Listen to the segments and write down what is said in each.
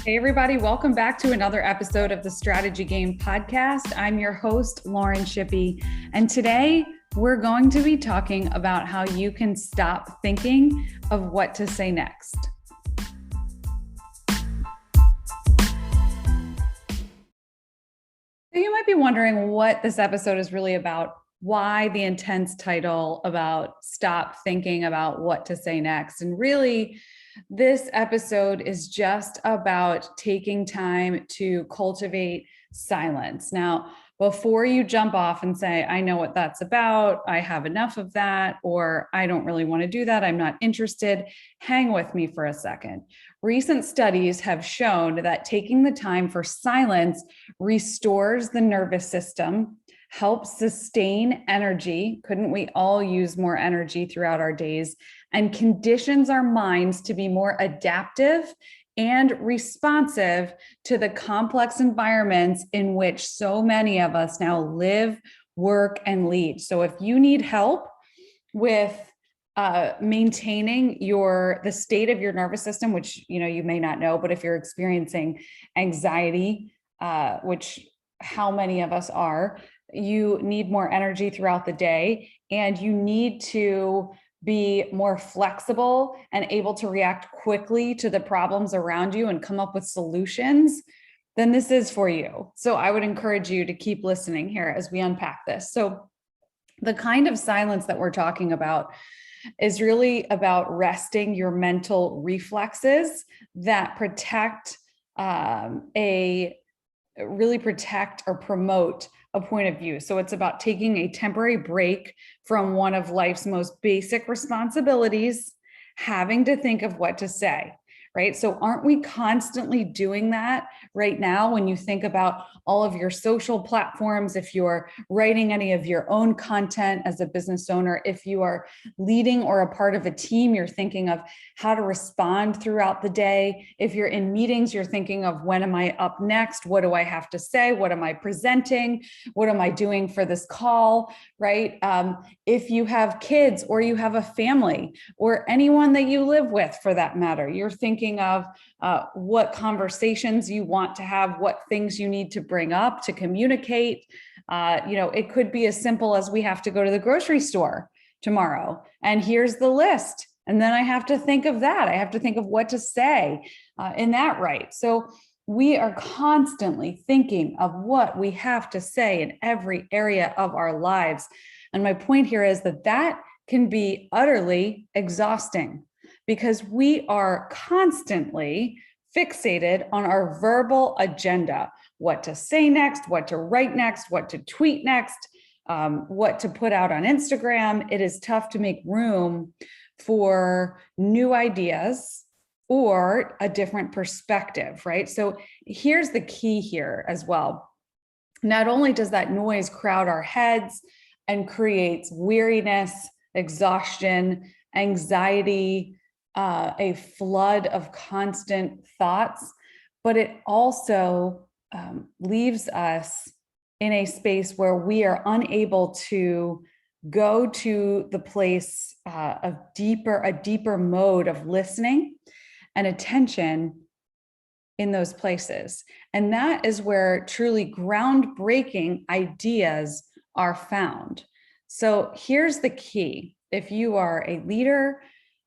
Hey, everybody, welcome back to another episode of the Strategy Game Podcast. I'm your host, Lauren Shippey, and today we're going to be talking about how you can stop thinking of what to say next. So you might be wondering what this episode is really about, why the intense title about stop thinking about what to say next. And really, this episode is just about taking time to cultivate silence. Now, before you jump off and say, I know what that's about, I have enough of that, or I don't really want to do that, I'm not interested, hang with me for a second. Recent studies have shown that taking the time for silence restores the nervous system, helps sustain energy. Couldn't we all use more energy throughout our days? And conditions our minds to be more adaptive and responsive to the complex environments in which so many of us now live, work, and lead. So if you need help with maintaining the state of your nervous system, which you may not know, but if you're experiencing anxiety, which how many of us are, you need more energy throughout the day, and you need to be more flexible and able to react quickly to the problems around you and come up with solutions, then this is for you. So I would encourage you to keep listening here as we unpack this. So the kind of silence that we're talking about is really about resting your mental reflexes that protect or promote a point of view. So it's about taking a temporary break from one of life's most basic responsibilities, having to think of what to say, right? So aren't we constantly doing that right now when you think about all of your social platforms, if you're writing any of your own content as a business owner, if you are leading or a part of a team, you're thinking of how to respond throughout the day. If you're in meetings, you're thinking of when am I up next? What do I have to say? What am I presenting? What am I doing for this call, right? If you have kids or you have a family or anyone that you live with for that matter, you're thinking of what conversations you want to have, what things you need to bring up to communicate. It could be as simple as we have to go to the grocery store tomorrow, and here's the list. And then I have to think of that. I have to think of what to say in that right. So we are constantly thinking of what we have to say in every area of our lives. And my point here is that can be utterly exhausting because we are constantly fixated on our verbal agenda, what to say next, what to write next, what to tweet next, what to put out on Instagram. It is tough to make room for new ideas or a different perspective, right? So here's the key here as well. Not only does that noise crowd our heads and creates weariness, exhaustion, anxiety, a flood of constant thoughts, but it also leaves us in a space where we are unable to go to the place of a deeper mode of listening and attention in those places. And that is where truly groundbreaking ideas are found. So here's the key. If you are a leader,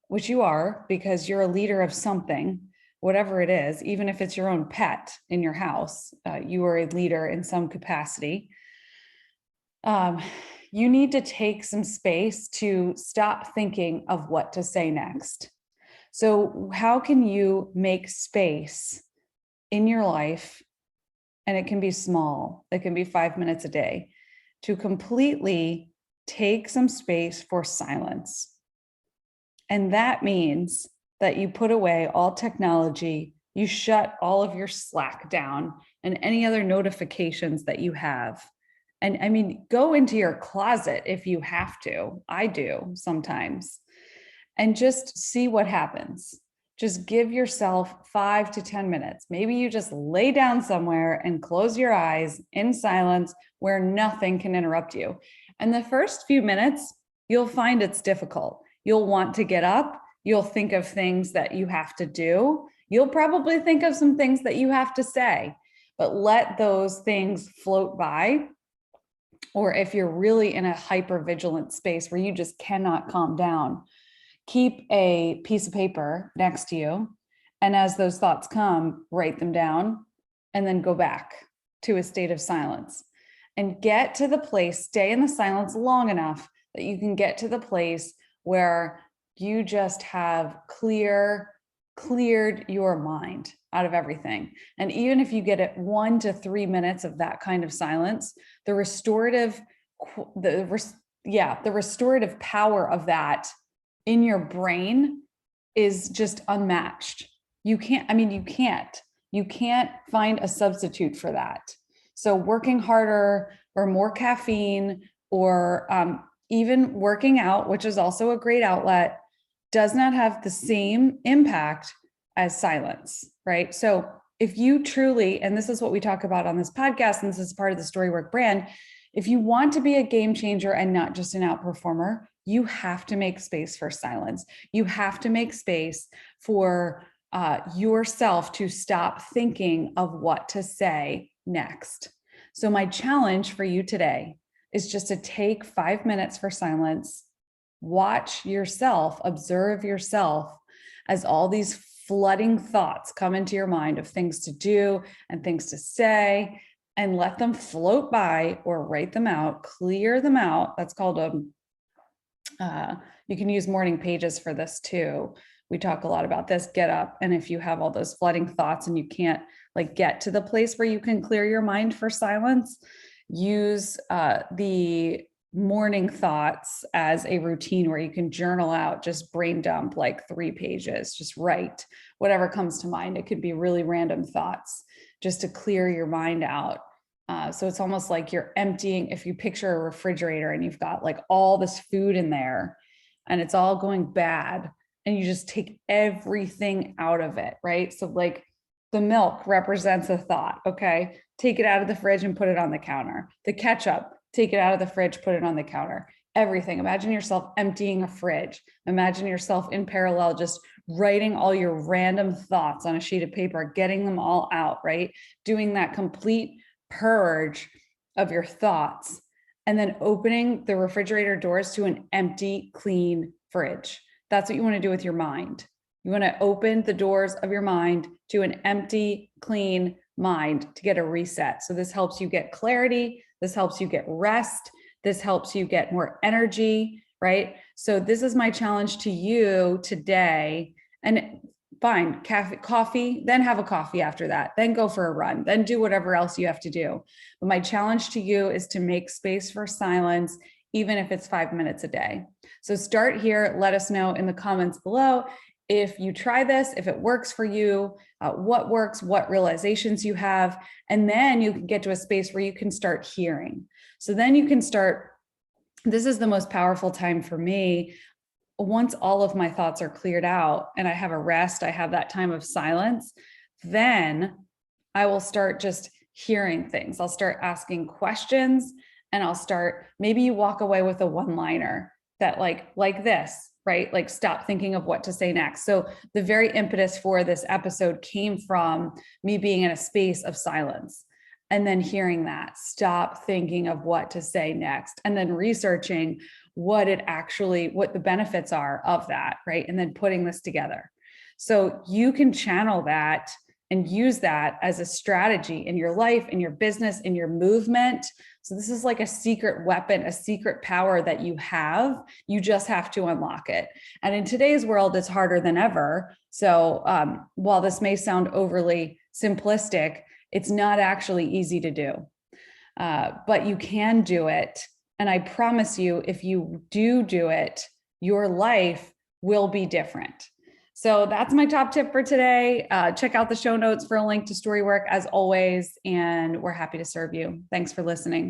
which you are because you're a leader of something, whatever it is, even if it's your own pet in your house, you are a leader in some capacity. You need to take some space to stop thinking of what to say next. So how can you make space in your life, and it can be small, it can be 5 minutes a day, to completely take some space for silence? And that means that you put away all technology, you shut all of your Slack down and any other notifications that you have. And I mean, go into your closet if you have to. I do sometimes. And just see what happens. Just give yourself 5 to 10 minutes. Maybe you just lay down somewhere and close your eyes in silence where nothing can interrupt you. And the first few minutes, you'll find it's difficult. You'll want to get up. You'll think of things that you have to do. You'll probably think of some things that you have to say, but let those things float by. Or if you're really in a hyper vigilant space where you just cannot calm down, keep a piece of paper next to you. And as those thoughts come, write them down and then go back to a state of silence and get to the place, stay in the silence long enough that you can get to the place where you just have cleared your mind out of everything. And even if you get it 1 to 3 minutes of that kind of silence, the restorative power of that in your brain is just unmatched. You can't find a substitute for that. So working harder or more caffeine or even working out, which is also a great outlet, does not have the same impact as silence, right? So if you truly, and this is what we talk about on this podcast, and this is part of the Storywork brand, if you want to be a game changer and not just an outperformer, you have to make space for silence. You have to make space for yourself to stop thinking of what to say next. So my challenge for you today is just to take 5 minutes for silence, watch yourself, observe yourself as all these flooding thoughts come into your mind of things to do and things to say, and let them float by or write them out, clear them out. That's called you can use morning pages for this too. We talk a lot about this. Get up. And if you have all those flooding thoughts and you can't get to the place where you can clear your mind for silence, use the morning thoughts as a routine where you can journal out, just brain dump 3 pages, just write whatever comes to mind. It could be really random thoughts just to clear your mind out. So it's almost like you're emptying, if you picture a refrigerator and you've got all this food in there and it's all going bad, and you just take everything out of it, right? So the milk represents a thought, okay? Take it out of the fridge and put it on the counter. The ketchup, take it out of the fridge, put it on the counter. Everything. Imagine yourself emptying a fridge. Imagine yourself in parallel, just writing all your random thoughts on a sheet of paper, getting them all out, right? Doing that complete purge of your thoughts, and then opening the refrigerator doors to an empty, clean fridge. That's what you want to do with your mind. You want to open the doors of your mind to an empty, clean mind to get a reset. So this helps you get clarity. This helps you get rest. This helps you get more energy, right? So this is my challenge to you today. And fine, coffee, then have a coffee after that, then go for a run, then do whatever else you have to do. But my challenge to you is to make space for silence, even if it's 5 minutes a day. So start here. Let us know in the comments below if you try this, if it works for you, what works, what realizations you have, and then you can get to a space where you can start hearing. So then you can start, this is the most powerful time for me. Once all of my thoughts are cleared out and I have a rest, I have that time of silence, then I will start just hearing things. I'll start asking questions, and I'll start, maybe you walk away with a one-liner that like this, right? Stop thinking of what to say next. So the very impetus for this episode came from me being in a space of silence and then hearing that, stop thinking of what to say next, and then researching what the benefits are of that, right? And then putting this together. So you can channel that and use that as a strategy in your life, in your business, in your movement. So this is like a secret weapon, a secret power that you have. You just have to unlock it. And in today's world, it's harder than ever. So while this may sound overly simplistic, it's not actually easy to do, but you can do it. And I promise you, if you do it, your life will be different. So that's my top tip for today. Check out the show notes for a link to Storywork as always, and we're happy to serve you. Thanks for listening.